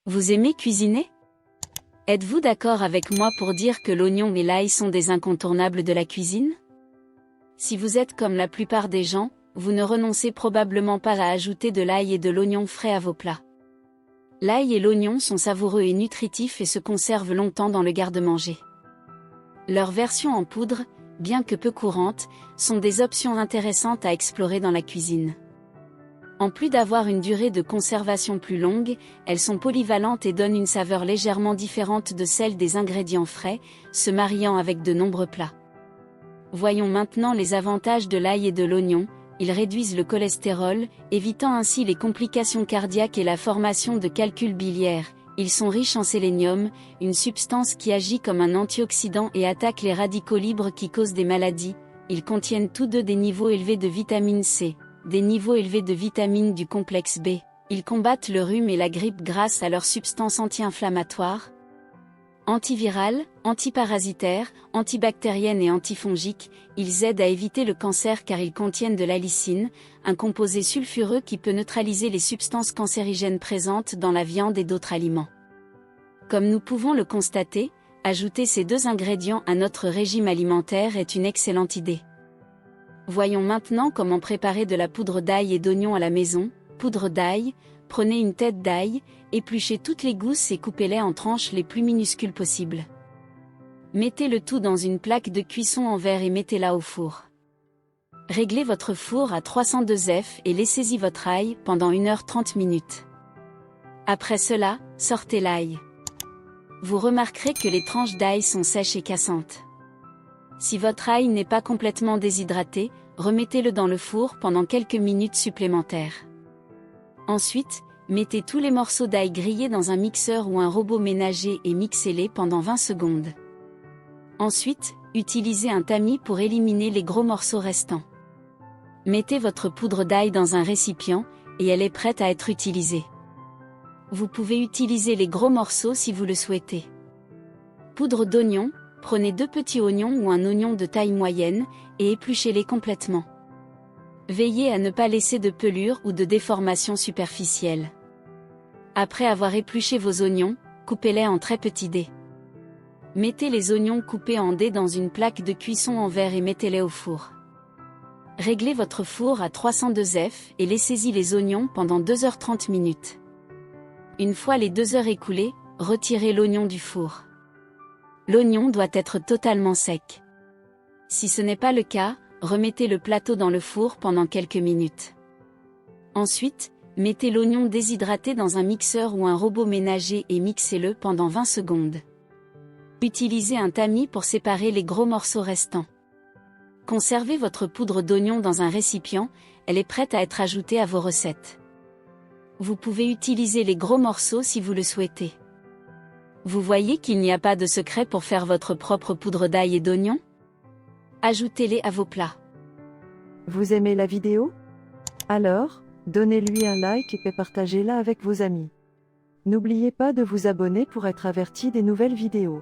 Vous aimez cuisiner? Êtes-vous d'accord avec moi pour dire que l'oignon et l'ail sont des incontournables de la cuisine? Si vous êtes comme la plupart des gens, vous ne renoncez probablement pas à ajouter de l'ail et de l'oignon frais à vos plats. L'ail et l'oignon sont savoureux et nutritifs et se conservent longtemps dans le garde-manger. Leurs versions en poudre, bien que peu courantes, sont des options intéressantes à explorer dans la cuisine. En plus d'avoir une durée de conservation plus longue, elles sont polyvalentes et donnent une saveur légèrement différente de celle des ingrédients frais, se mariant avec de nombreux plats. Voyons maintenant les avantages de l'ail et de l'oignon. Ils réduisent le cholestérol, évitant ainsi les complications cardiaques et la formation de calculs biliaires. Ils sont riches en sélénium, une substance qui agit comme un antioxydant et attaque les radicaux libres qui causent des maladies. Ils contiennent tous deux des niveaux élevés de vitamine C, des niveaux élevés de vitamines du complexe B. Ils combattent le rhume et la grippe grâce à leurs substances anti-inflammatoires, antivirales, antiparasitaires, antibactériennes et antifongiques. Ils aident à éviter le cancer car ils contiennent de l'allicine, un composé sulfureux qui peut neutraliser les substances cancérigènes présentes dans la viande et d'autres aliments. Comme nous pouvons le constater, ajouter ces deux ingrédients à notre régime alimentaire est une excellente idée. Voyons maintenant comment préparer de la poudre d'ail et d'oignon à la maison. Poudre d'ail, prenez une tête d'ail, épluchez toutes les gousses et coupez-les en tranches les plus minuscules possibles. Mettez le tout dans une plaque de cuisson en verre et mettez-la au four. Réglez votre four à 302 F et laissez-y votre ail pendant 1h30 minutes. Après cela, sortez l'ail. Vous remarquerez que les tranches d'ail sont sèches et cassantes. Si votre ail n'est pas complètement déshydraté, remettez-le dans le four pendant quelques minutes supplémentaires. Ensuite, mettez tous les morceaux d'ail grillés dans un mixeur ou un robot ménager et mixez-les pendant 20 secondes. Ensuite, utilisez un tamis pour éliminer les gros morceaux restants. Mettez votre poudre d'ail dans un récipient, et elle est prête à être utilisée. Vous pouvez utiliser les gros morceaux si vous le souhaitez. Poudre d'oignon, prenez 2 petits oignons ou un oignon de taille moyenne, et épluchez-les complètement. Veillez à ne pas laisser de pelure ou de déformation superficielle. Après avoir épluché vos oignons, coupez-les en très petits dés. Mettez les oignons coupés en dés dans une plaque de cuisson en verre et mettez-les au four. Réglez votre four à 302 F et laissez-y les oignons pendant 2h30 minutes. Une fois les 2 heures écoulées, retirez l'oignon du four. L'oignon doit être totalement sec. Si ce n'est pas le cas, remettez le plateau dans le four pendant quelques minutes. Ensuite, mettez l'oignon déshydraté dans un mixeur ou un robot ménager et mixez-le pendant 20 secondes. Utilisez un tamis pour séparer les gros morceaux restants. Conservez votre poudre d'oignon dans un récipient, elle est prête à être ajoutée à vos recettes. Vous pouvez utiliser les gros morceaux si vous le souhaitez. Vous voyez qu'il n'y a pas de secret pour faire votre propre poudre d'ail et d'oignon? Ajoutez-les à vos plats. Vous aimez la vidéo? Alors, donnez-lui un like et partagez-la avec vos amis. N'oubliez pas de vous abonner pour être averti des nouvelles vidéos.